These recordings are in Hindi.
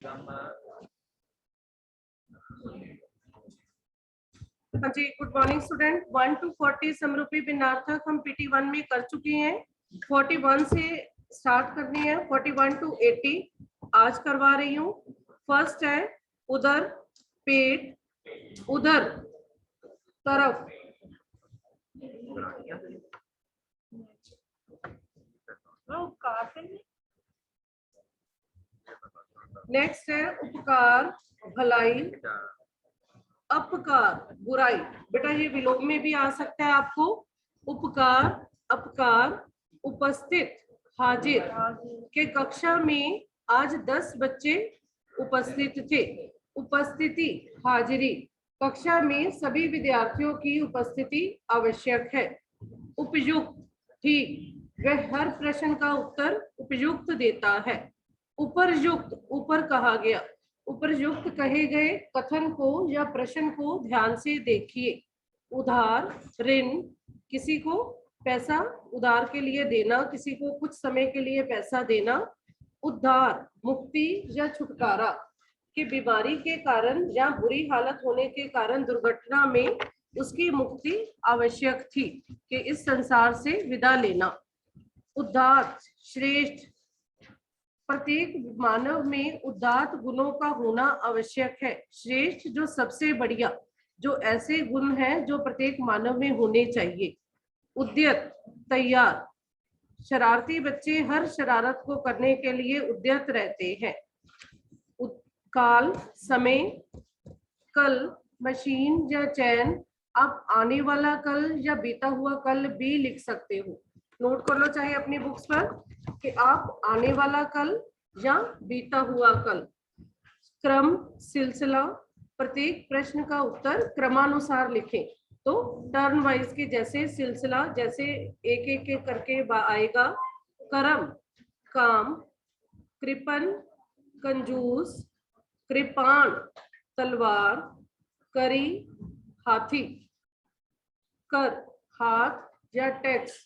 हाँ जी, गुड मॉर्निंग स्टूडेंट। 1 to 40 समरूपी भिन्नार्थक हम PT1 में कर चुके हैं। 41 से स्टार्ट करनी है, 41 to 80 आज करवा रही हूँ। फर्स्ट है उदर, पेट, उधर, तरफ, नेक्स्ट है उपकार, भलाई, अपकार, बुराई। बेटा ये विलोम में भी आ सकता है आपको। उपकार, अपकार, उपस्थित, हाजिर। के कक्षा में आज 10 बच्चे उपस्थित थे। उपस्थिति, हाजिरी। कक्षा में सभी विद्यार्थियों की उपस्थिति आवश्यक है। उपयुक्त, ठीक, वह हर प्रश्न का उत्तर उपयुक्त देता है। उपरयुक्त, ऊपर कहा गया। उपरयुक्त कहे गए कथन को या प्रश्न को ध्यान से देखिए। उधार, ऋण, किसी को पैसा उधार के लिए देना, किसी को कुछ समय के लिए पैसा देना। उद्धार, मुक्ति या छुटकारा, कि बीमारी के कारण या बुरी हालत होने के कारण दुर्घटना में उसकी मुक्ति आवश्यक थी कि इस संसार से विदा लेना। उदात्त, श्रेष्ठ, प्रत्येक मानव में उदात्त गुणों का होना आवश्यक है। श्रेष्ठ, जो सबसे बढ़िया, जो ऐसे गुण हैं जो प्रत्येक मानव में होने चाहिए। उद्यत, तैयार, शरारती बच्चे हर शरारत को करने के लिए उद्यत रहते हैं। काल, समय, कल, मशीन या चैन। आप आने वाला कल या बीता हुआ कल भी लिख सकते हो। नोट कर लो चाहे अपनी बुक्स पर कि आप आने वाला कल या बीता हुआ कल। क्रम, सिलसिला, प्रत्येक प्रश्न का उत्तर क्रमानुसार लिखें। तो टर्न वाइज के जैसे सिलसिला, जैसे एक एक करके आएगा। कर्म, काम, कृपण, कंजूस, कृपाण, तलवार, करी, हाथी। कर, हाथ या टैक्स।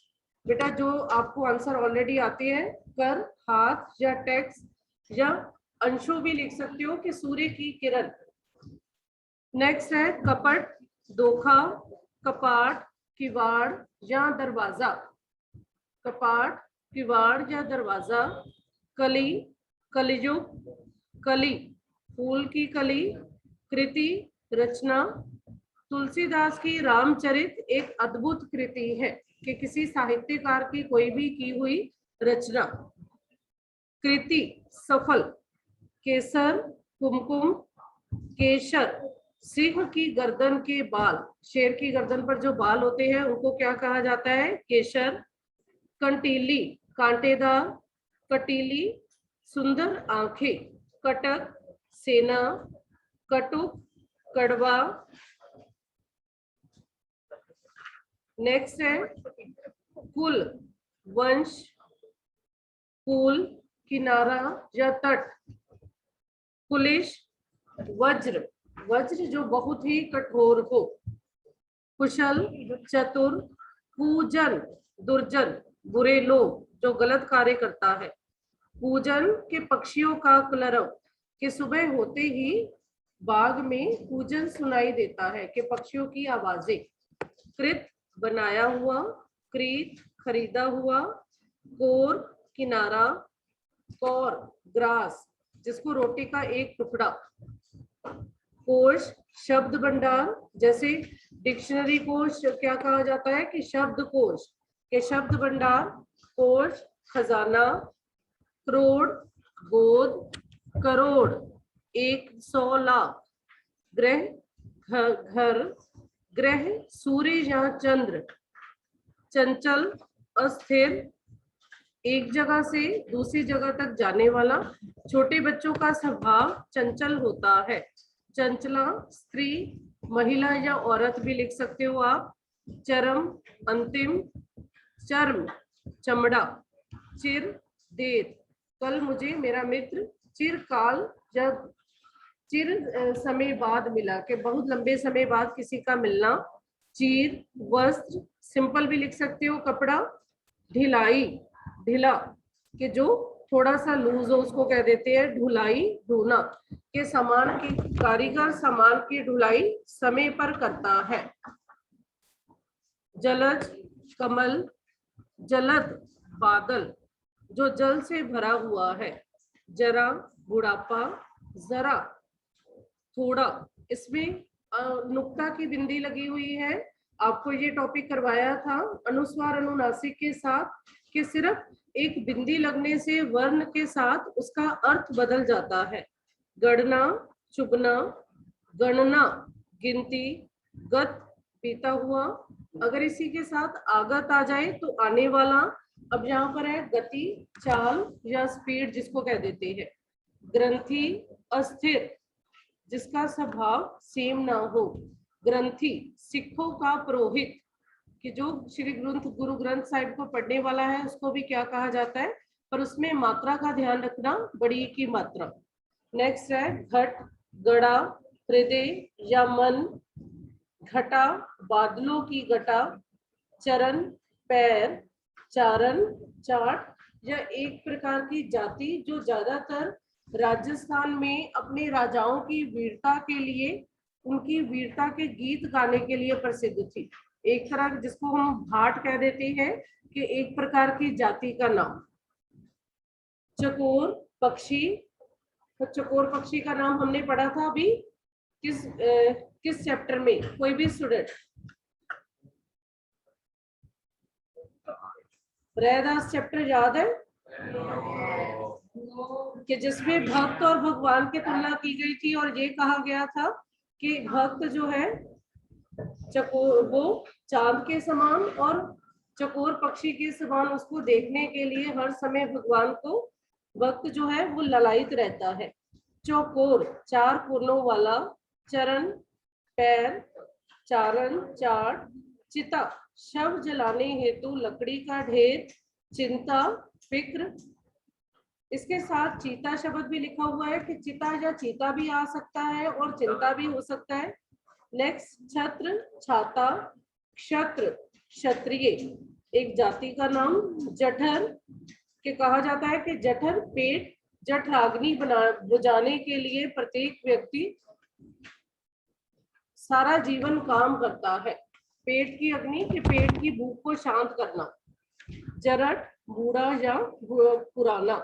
बेटा जो आपको आंसर ऑलरेडी आते हैं, कर, हाथ या टैक्स, या अंशों भी लिख सकते हो कि सूर्य की किरण। नेक्स्ट है कपट, धोखा, कपाट, किवाड़ या दरवाजा। कपाट, किवाड़ या दरवाजा। कली, कलयुग, कली, फूल की कली। कृति, रचना। तुलसीदास की रामचरित एक अद्भुत कृति है कि किसी साहित्यकार की कोई भी की हुई रचना। कृति, सफल। केसर, कुमकुम, केशर, सिंह की गर्दन के बाल। शेर की गर्दन पर जो बाल होते हैं उनको क्या कहा जाता है? केशर। कंटीली, कांटेदार। कटीली, सुंदर आंखें। कटक, सेना। कटुक, कड़वा। नेक्स्ट है कुल, वंश। कुल, किनारा या तट। कुलिश, वज्र, वज्र जो बहुत ही कठोर हो। कुशल, चतुर। पूजन, दुर्जन, बुरे लोग, जो गलत कार्य करता है। पूजन के पक्षियों का कलरव, कि सुबह होते ही बाग में पूजन सुनाई देता है, कि पक्षियों की आवाजें। कृत, बनाया हुआ। कृत, खरीदा हुआ। कोर, किनारा। कौर, ग्रास, जिसको रोटी का एक टुकड़ा। कोश, शब्द भंडार, जैसे डिक्शनरी कोश क्या कहा जाता है कि शब्द कोश, के शब्द भंडार। कोश, खजाना। करोड़, गोद, करोड़, 100 लाख। ग्रह, घर। ग्रह, सूर्य या चंद्र। चंचल, अस्थिर, एक जगह से दूसरी जगह तक जाने वाला। छोटे बच्चों का स्वभाव चंचल होता है। चंचला, स्त्री, महिला या औरत भी लिख सकते हो आप। चरम, अंतिम। चर्म, चमड़ा। चिर, देर। कल मुझे मेरा मित्र चिरकाल या चिर समय बाद मिला, कि बहुत लंबे समय बाद किसी का मिलना। चीर, वस्त्र, सिंपल भी लिख सकते हो, कपड़ा। ढिलाई, ढीला, कि जो थोड़ा सा लूज हो उसको कह देते हैं ढुलाई ढूना, के सामान की कारीगर सामान की ढुलाई समय पर करता है। जलज कमल, जलद बादल जो जल से भरा हुआ है। जरा बुढ़ापा, जरा थोड़ा, इसमें नुक्ता की बिंदी लगी हुई है। आपको ये टॉपिक करवाया था अनुस्वार अनुनासिक के साथ कि सिर्फ एक बिंदी लगने से वर्ण के साथ उसका अर्थ बदल जाता है। गणना, चुगना, गणना गिनती, गत बीता हुआ, अगर इसी के साथ आगत आ जाए तो आने वाला। अब यहाँ पर है गति, चाल या स्पीड जिसको कह देते हैं। ग्रंथि, अस्थिर जिसका स्वभाव सेम ना हो। ग्रंथि, सिखों का पुरोहित, कि जो श्री गुरु ग्रंथ साहिब को पढ़ने वाला है उसको भी क्या कहा जाता है, पर उसमें मात्रा का ध्यान रखना, बड़ी की मात्रा। नेक्स्ट है घट, गड़ा, हृदय या मन, घटा, बादलों की घटा, चरण, पैर, चारण, चाट या एक प्रकार की जाति जो ज्यादातर राजस्थान में अपने राजाओं की वीरता के लिए, उनकी वीरता के गीत गाने के लिए प्रसिद्ध थी। एक तरह जिसको हम भाट कह देते हैं कि एक प्रकार की जाति का नाम। चकोर पक्षी, तो चकोर पक्षी का नाम हमने पढ़ा था अभी किस चैप्टर में, कोई भी स्टूडेंट? रैदास चैप्टर याद है कि जिसमें भक्त और भगवान की तुलना की गई थी और ये कहा गया था कि भक्त जो है चकोर, वो चांद के समान और चकोर पक्षी के समान उसको देखने के लिए हर समय भगवान को भक्त जो है वो ललायित रहता है। चौकोर, चार कोनों वाला। चरण, पैर, चारण, चाट। चिता, शव जलाने हेतु लकड़ी का ढेर। चिंता, फिक्र, इसके साथ चीता शब्द भी लिखा हुआ है कि चिता या चीता भी आ सकता है और चिंता भी हो सकता है। नेक्स्ट, छत्र, छाता। क्षत्र, क्षत्रिय, एक जाति का नाम। जठर, के कहा जाता है कि जठर पेट, जठराग्नि बुझाने के लिए प्रत्येक व्यक्ति सारा जीवन काम करता है। पेट की अग्नि के पेट की भूख को शांत करना। जरट, बूढ़ा या पुराना।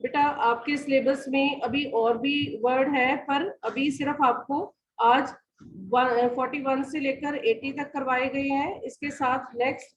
बेटा आपके सिलेबस में अभी और भी वर्ड है, पर अभी सिर्फ आपको आज 41 से लेकर 80 तक करवाए गए हैं। इसके साथ नेक्स्ट